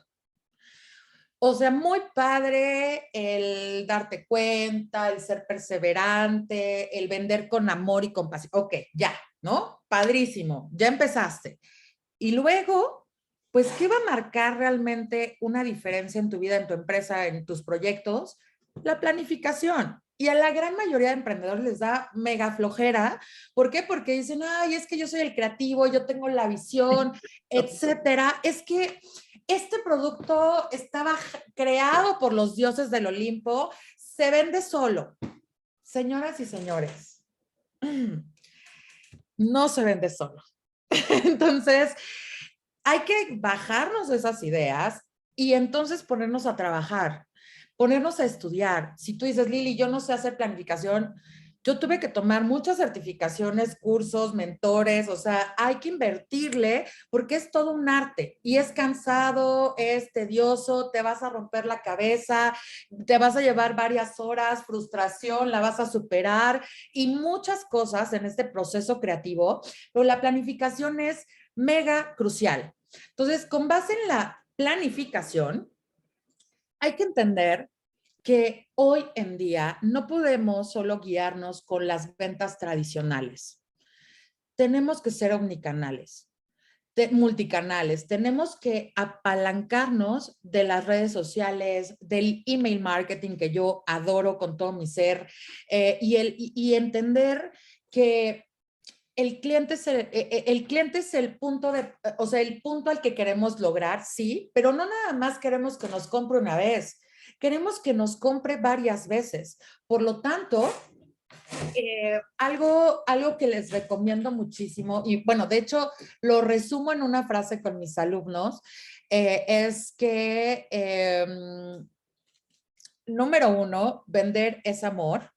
O sea, muy padre el darte cuenta, el ser perseverante, el vender con amor y compasión. Ok, ya, ¿no? Padrísimo, ya empezaste. Y luego, pues, ¿qué va a marcar realmente una diferencia en tu vida, en tu empresa, en tus proyectos? La planificación. Y a la gran mayoría de emprendedores les da mega flojera. ¿Por qué? Porque dicen, ay, es que yo soy el creativo, yo tengo la visión, etcétera. Es que este producto estaba creado por los dioses del Olimpo, se vende solo. Señoras y señores, no se vende solo. Entonces, hay que bajarnos de esas ideas y entonces ponernos a trabajar, ponernos a estudiar. Si tú dices, Lili, yo no sé hacer planificación, yo tuve que tomar muchas certificaciones, cursos, mentores, o sea, hay que invertirle porque es todo un arte y es cansado, es tedioso, te vas a romper la cabeza, te vas a llevar varias horas, frustración, la vas a superar y muchas cosas en este proceso creativo, pero la planificación es mega crucial. Entonces, con base en la planificación, hay que entender que hoy en día no podemos solo guiarnos con las ventas tradicionales. Tenemos que ser omnicanales, multicanales. Tenemos que apalancarnos de las redes sociales, del email marketing que yo adoro con todo mi ser y entender que el cliente es el punto o sea, el punto al que queremos lograr, sí, pero no nada más queremos que nos compre una vez, queremos que nos compre varias veces. Por lo tanto, algo que les recomiendo muchísimo, y bueno, de hecho, lo resumo en una frase con mis alumnos, es que, número uno, vender es amor.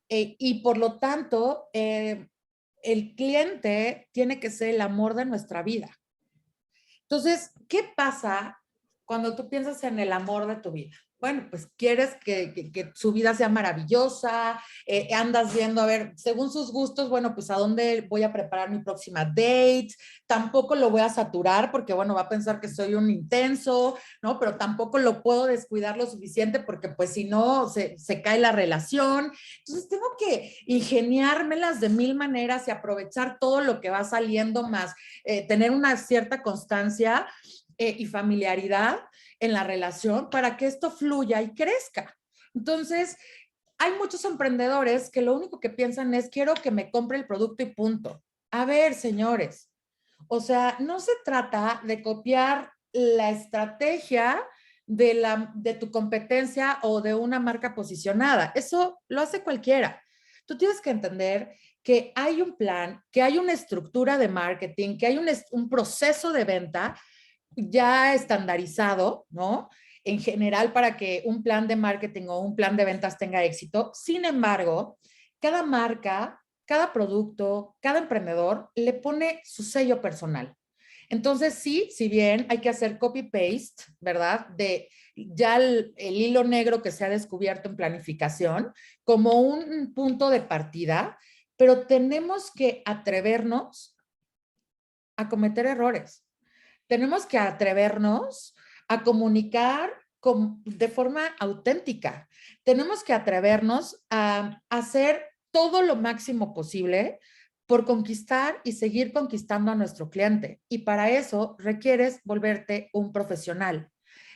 Y por lo tanto, el cliente tiene que ser el amor de nuestra vida. Entonces, ¿qué pasa cuando tú piensas en el amor de tu vida? Bueno, pues quieres que su vida sea maravillosa, andas viendo, a ver, según sus gustos, bueno, pues a dónde voy a preparar mi próxima date, tampoco lo voy a saturar porque, bueno, va a pensar que soy un intenso, ¿no? Pero tampoco lo puedo descuidar lo suficiente porque, pues, si no, se cae la relación. Entonces, tengo que ingeniármelas de mil maneras y aprovechar todo lo que va saliendo más, tener una cierta constancia y familiaridad en la relación para que esto fluya y crezca. Entonces, hay muchos emprendedores que lo único que piensan es quiero que me compre el producto y punto. A ver, señores, o sea, no se trata de copiar la estrategia de tu competencia o de una marca posicionada. Eso lo hace cualquiera. Tú tienes que entender que hay un plan, que hay una estructura de marketing, que hay un proceso de venta ya estandarizado, ¿no? En general para que un plan de marketing o un plan de ventas tenga éxito. Sin embargo, cada marca, cada producto, cada emprendedor le pone su sello personal. Entonces, sí, si bien hay que hacer copy-paste, ¿verdad? De ya el hilo negro que se ha descubierto en planificación como un punto de partida, pero tenemos que atrevernos a cometer errores. Tenemos que atrevernos a comunicar de forma auténtica. Tenemos que atrevernos a hacer todo lo máximo posible por conquistar y seguir conquistando a nuestro cliente. Y para eso requieres volverte un profesional.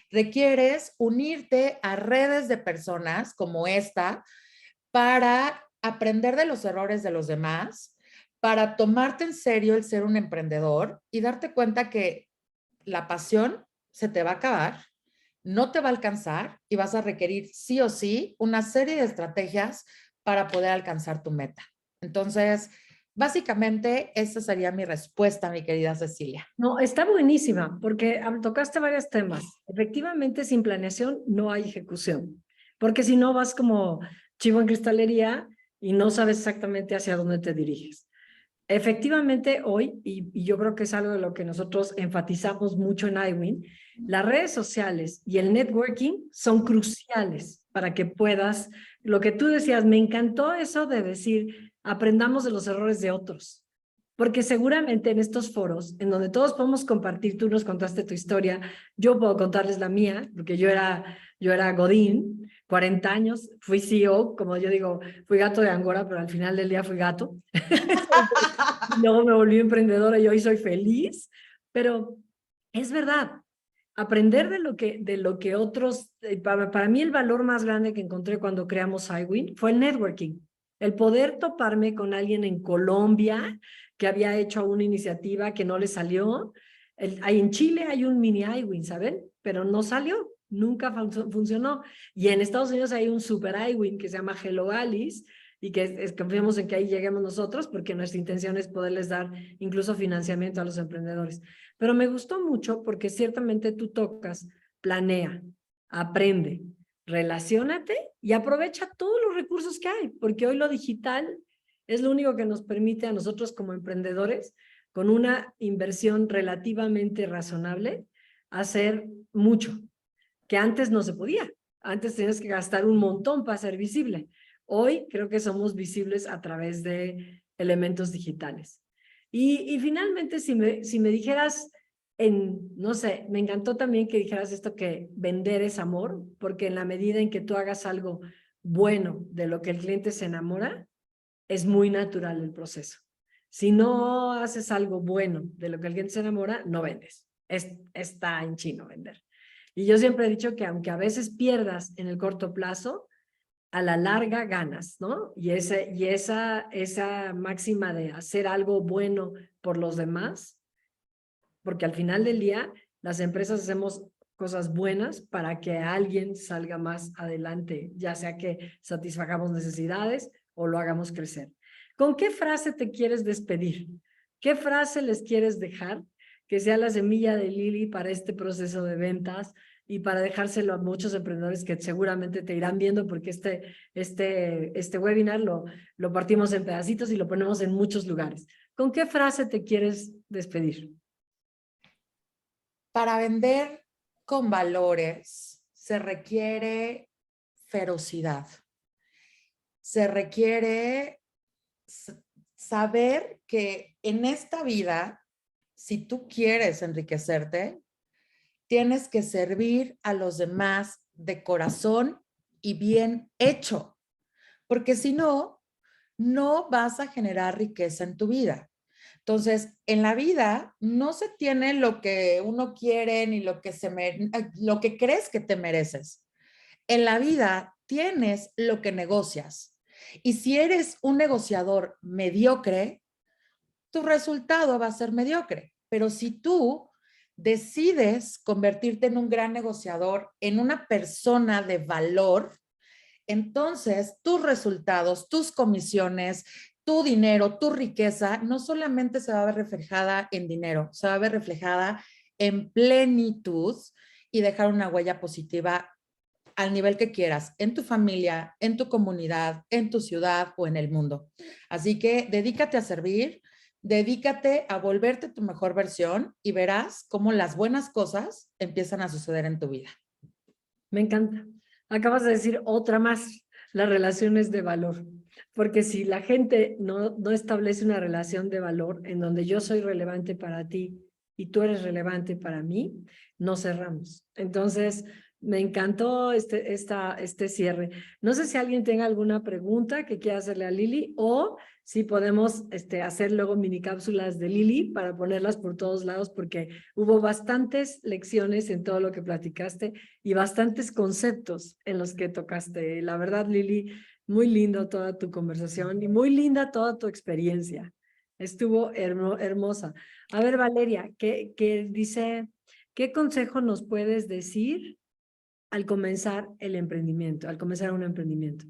Requieres unirte a redes de personas como esta para aprender de los errores de los demás, para tomarte en serio el ser un emprendedor y darte cuenta que la pasión se te va a acabar, no te va a alcanzar y vas a requerir sí o sí una serie de estrategias para poder alcanzar tu meta. Entonces, básicamente, esa sería mi respuesta, mi querida Cecilia.
No, está buenísima, porque tocaste varios temas. Efectivamente, sin planeación no hay ejecución, porque si no vas como chivo en cristalería y no sabes exactamente hacia dónde te diriges. Efectivamente, hoy, y yo creo que es algo de lo que nosotros enfatizamos mucho en iWin, las redes sociales y el networking son cruciales para que puedas, lo que tú decías, me encantó eso de decir, aprendamos de los errores de otros, porque seguramente en estos foros, en donde todos podemos compartir, tú nos contaste tu historia, yo puedo contarles la mía, porque yo era Godín, 40 años, fui CEO, como yo digo, fui gato de Angora, pero al final del día fui gato. Luego me volví emprendedora y hoy soy feliz, pero es verdad. aprender de lo que otros, para mí el valor más grande que encontré cuando creamos iWin fue el networking, el poder toparme con alguien en Colombia que había hecho una iniciativa que no le salió. En Chile hay un mini iWin, ¿saben? Pero no salió, nunca funcionó. Y en Estados Unidos hay un super iWin que se llama Hello Alice, y que confiamos en que ahí lleguemos nosotros, porque nuestra intención es poderles dar incluso financiamiento a los emprendedores. Pero me gustó mucho porque ciertamente tú tocas, planea, aprende, relaciónate y aprovecha todos los recursos que hay, porque hoy lo digital es lo único que nos permite a nosotros como emprendedores, con una inversión relativamente razonable, hacer mucho, que antes no se podía. Antes tenías que gastar un montón para ser visible. Hoy creo que somos visibles a través de elementos digitales. Y finalmente, si me dijeras, no sé, me encantó también que dijeras esto, que vender es amor, porque en la medida en que tú hagas algo bueno de lo que el cliente se enamora, es muy natural el proceso. Si no haces algo bueno de lo que el cliente se enamora, no vendes. Está en chino vender. Y yo siempre he dicho que aunque a veces pierdas en el corto plazo, a la larga ganas, ¿no? Y esa máxima de hacer algo bueno por los demás, porque al final del día las empresas hacemos cosas buenas para que alguien salga más adelante, ya sea que satisfagamos necesidades o lo hagamos crecer. ¿Con qué frase te quieres despedir? ¿Qué frase les quieres dejar que sea la semilla de Lili para este proceso de ventas y para dejárselo a muchos emprendedores que seguramente te irán viendo, porque este webinar lo partimos en pedacitos y lo ponemos en muchos lugares? ¿Con qué frase te quieres despedir?
Para vender con valores se requiere ferocidad. Se requiere saber que en esta vida, si tú quieres enriquecerte, tienes que servir a los demás de corazón y bien hecho, porque si no, no vas a generar riqueza en tu vida. Entonces, en la vida no se tiene lo que uno quiere ni lo lo que crees que te mereces. En la vida tienes lo que negocias. Y si eres un negociador mediocre, tu resultado va a ser mediocre. Pero si tú decides convertirte en un gran negociador, en una persona de valor, entonces tus resultados, tus comisiones, tu dinero, tu riqueza, no solamente se va a ver reflejada en dinero, se va a ver reflejada en plenitud y dejar una huella positiva al nivel que quieras, en tu familia, en tu comunidad, en tu ciudad o en el mundo. Así que dedícate a servir, dedícate a volverte tu mejor versión y verás cómo las buenas cosas empiezan a suceder en tu vida.
Me encanta. Acabas de decir otra más, las relaciones de valor. Porque si la gente no establece una relación de valor en donde yo soy relevante para ti y tú eres relevante para mí, no cerramos. Entonces, me encantó este cierre. No sé si alguien tenga alguna pregunta que quiera hacerle a Lili, o si podemos hacer luego mini cápsulas de Lili para ponerlas por todos lados, porque hubo bastantes lecciones en todo lo que platicaste y bastantes conceptos en los que tocaste. La verdad, Lili, muy lindo toda tu conversación y muy linda toda tu experiencia. Estuvo hermosa. A ver, Valeria, ¿qué consejo nos puedes decir al comenzar el emprendimiento, al comenzar un emprendimiento?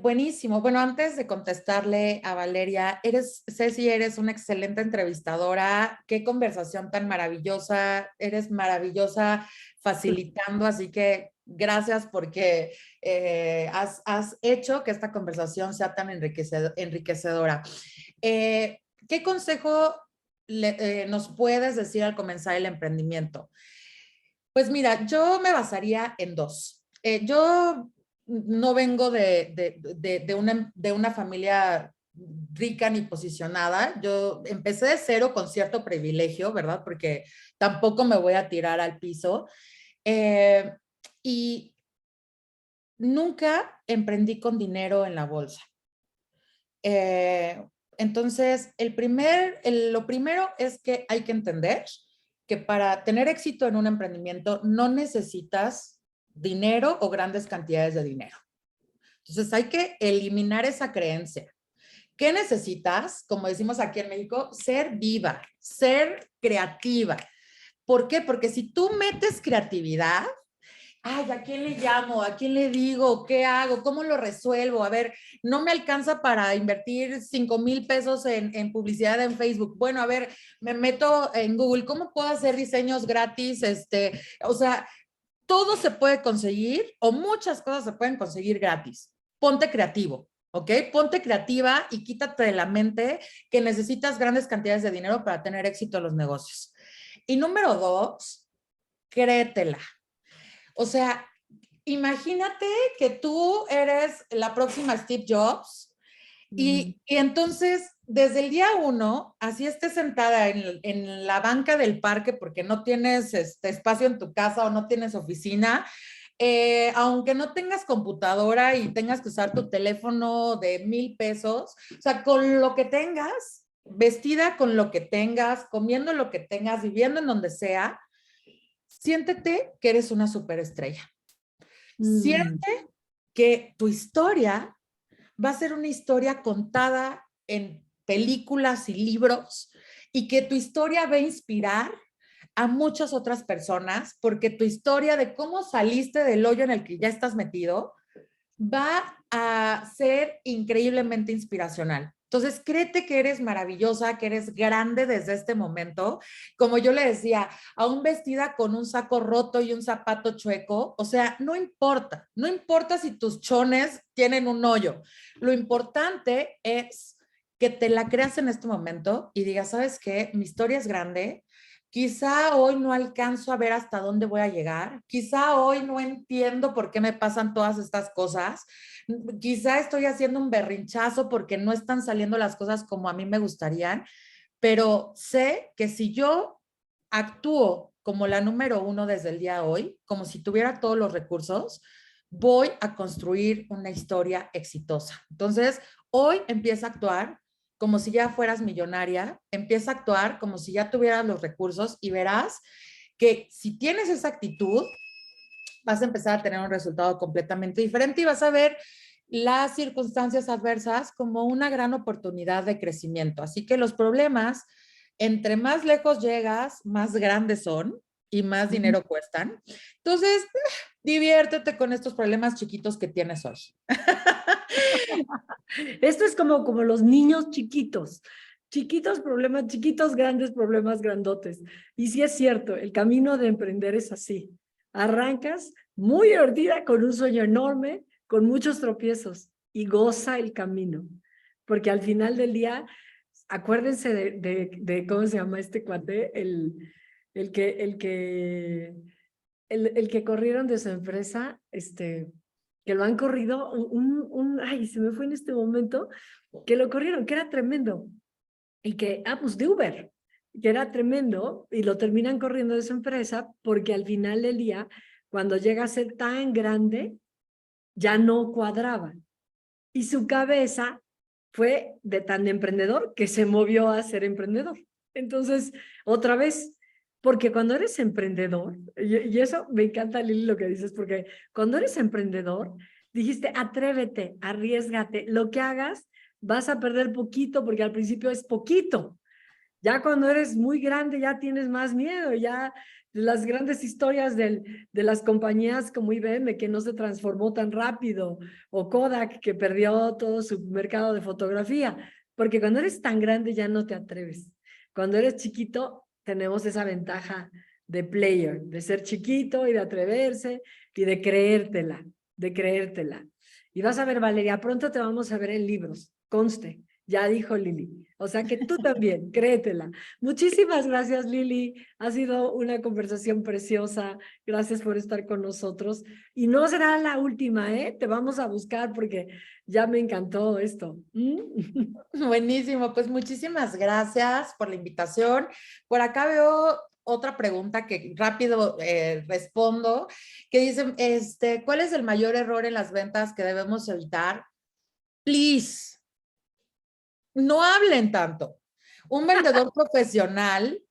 Buenísimo. Bueno, antes de contestarle a Valeria, Ceci, eres una excelente entrevistadora. Qué conversación tan maravillosa. Eres maravillosa facilitando, así que gracias porque has hecho que esta conversación sea tan enriquecedora. ¿Qué consejo nos puedes decir al comenzar el emprendimiento? Pues mira, yo me basaría en dos. Yo no vengo de una familia rica ni posicionada. Yo empecé de cero con cierto privilegio, ¿verdad? Porque tampoco me voy a tirar al piso. Y nunca emprendí con dinero en la bolsa. Entonces, lo primero es que hay que entender que para tener éxito en un emprendimiento no necesitas dinero o grandes cantidades de dinero. Entonces hay que eliminar esa creencia. ¿Qué necesitas? Como decimos aquí en México, ser viva, ser creativa. ¿Por qué? Porque si tú metes creatividad, ay, ¿a quién le llamo? ¿A quién le digo? ¿Qué hago? ¿Cómo lo resuelvo? A ver, no me alcanza para invertir 5,000 pesos en publicidad en Facebook. Bueno, a ver, me meto en Google. ¿Cómo puedo hacer diseños gratis? O sea, todo se puede conseguir o muchas cosas se pueden conseguir gratis. Ponte creativo, ¿ok? Ponte creativa y quítate de la mente que necesitas grandes cantidades de dinero para tener éxito en los negocios. Y número 2, créetela. O sea, imagínate que tú eres la próxima Steve Jobs y entonces desde el día 1, así estés sentada en la banca del parque porque no tienes espacio en tu casa o no tienes oficina, aunque no tengas computadora y tengas que usar tu teléfono de 1,000 pesos, o sea, con lo que tengas, vestida con lo que tengas, comiendo lo que tengas, viviendo en donde sea, siéntete que eres una superestrella. Siente que tu historia va a ser una historia contada en películas y libros y que tu historia va a inspirar a muchas otras personas porque tu historia de cómo saliste del hoyo en el que ya estás metido va a ser increíblemente inspiracional. Entonces, créete que eres maravillosa, que eres grande desde este momento. Como yo le decía, aún vestida con un saco roto y un zapato chueco, o sea, no importa, no importa si tus chones tienen un hoyo. Lo importante es que te la creas en este momento y digas, ¿sabes qué? Mi historia es grande. Quizá hoy no alcanzo a ver hasta dónde voy a llegar. Quizá hoy no entiendo por qué me pasan todas estas cosas. Quizá estoy haciendo un berrinchazo porque no están saliendo las cosas como a mí me gustarían, pero sé que si yo actúo como la número 1 desde el día de hoy, como si tuviera todos los recursos, voy a construir una historia exitosa. Entonces, hoy empieza a actuar como si ya fueras millonaria, empieza a actuar como si ya tuvieras los recursos y verás que si tienes esa actitud, vas a empezar a tener un resultado completamente diferente y vas a ver las circunstancias adversas como una gran oportunidad de crecimiento. Así que los problemas, entre más lejos llegas, más grandes son y más dinero cuestan. Entonces, diviértete con estos problemas chiquitos que tienes hoy.
Esto es como los niños chiquitos. Chiquitos problemas, chiquitos, grandes problemas, grandotes. Y sí es cierto, el camino de emprender es así. Arrancas muy divertida, con un sueño enorme, con muchos tropiezos y goza el camino. Porque al final del día, acuérdense de ¿cómo se llama este cuate? El que corrieron de su empresa, que lo han corrido, ay, se me fue en este momento, que lo corrieron, que era tremendo, y que, pues de Uber, que era tremendo, y lo terminan corriendo de su empresa, porque al final del día, cuando llega a ser tan grande, ya no cuadraba, y su cabeza fue de tan emprendedor que se movió a ser emprendedor. Entonces, otra vez, porque cuando eres emprendedor, y eso me encanta, Lili, lo que dices, porque cuando eres emprendedor, dijiste, atrévete, arriesgate, lo que hagas, vas a perder poquito, porque al principio es poquito. Ya cuando eres muy grande ya tienes más miedo, ya las grandes historias de las compañías como IBM que no se transformó tan rápido, o Kodak que perdió todo su mercado de fotografía, porque cuando eres tan grande ya no te atreves. Cuando eres chiquito tenemos esa ventaja de player, de ser chiquito y de atreverse y de creértela, de creértela. Y vas a ver, Valeria, pronto te vamos a ver en libros, conste. Ya dijo Lili. O sea que tú también, créetela. Muchísimas gracias, Lili. Ha sido una conversación preciosa. Gracias por estar con nosotros. Y no será la última, ¿eh? Te vamos a buscar porque ya me encantó esto.
Buenísimo, pues muchísimas gracias por la invitación. Por acá veo otra pregunta que rápido respondo, que dice, ¿cuál es el mayor error en las ventas que debemos evitar? Please, no hablen tanto. Un vendedor profesional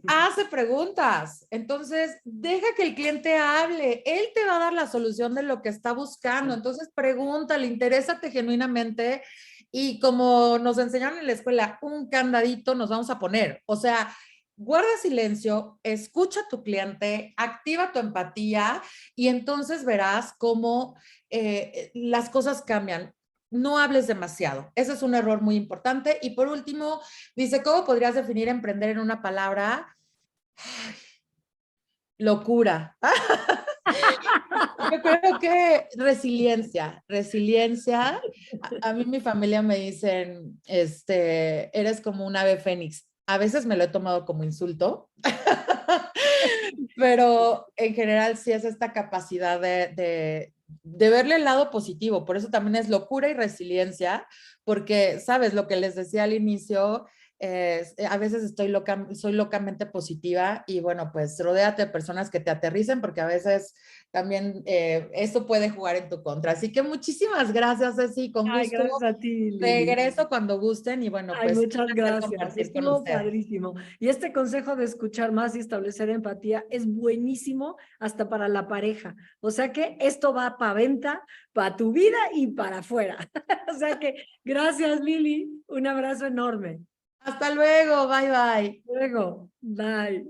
hace preguntas. Entonces, deja que el cliente hable. Él te va a dar la solución de lo que está buscando. Entonces, pregúntale, interésate genuinamente. Y como nos enseñaron en la escuela, un candadito nos vamos a poner. O sea, guarda silencio, escucha a tu cliente, activa tu empatía y entonces verás cómo las cosas cambian. No hables demasiado. Ese es un error muy importante. Y por último, dice, ¿cómo podrías definir emprender en una palabra? Ay, locura. Yo creo que resiliencia. A mí mi familia me dicen, eres como un ave fénix. A veces me lo he tomado como insulto, pero en general sí es esta capacidad de verle el lado positivo. Por eso también es locura y resiliencia, porque, sabes, lo que les decía al inicio, a veces soy locamente positiva y bueno, pues rodéate de personas que te aterricen porque a veces también eso puede jugar en tu contra. Así que muchísimas gracias, Ceci, con
Ay,
gusto.
gracias a ti, Lili.
Regreso cuando gusten y bueno,
Ay,
pues un
muchas
placer
gracias.
compartir con
Estuvo
ustedes.
padrísimo. Y este consejo de escuchar más y establecer empatía es buenísimo hasta para la pareja. O sea que esto va para venta, para tu vida y para afuera. O sea que gracias, Lili. Un abrazo enorme.
Hasta luego, bye bye.
Luego, bye.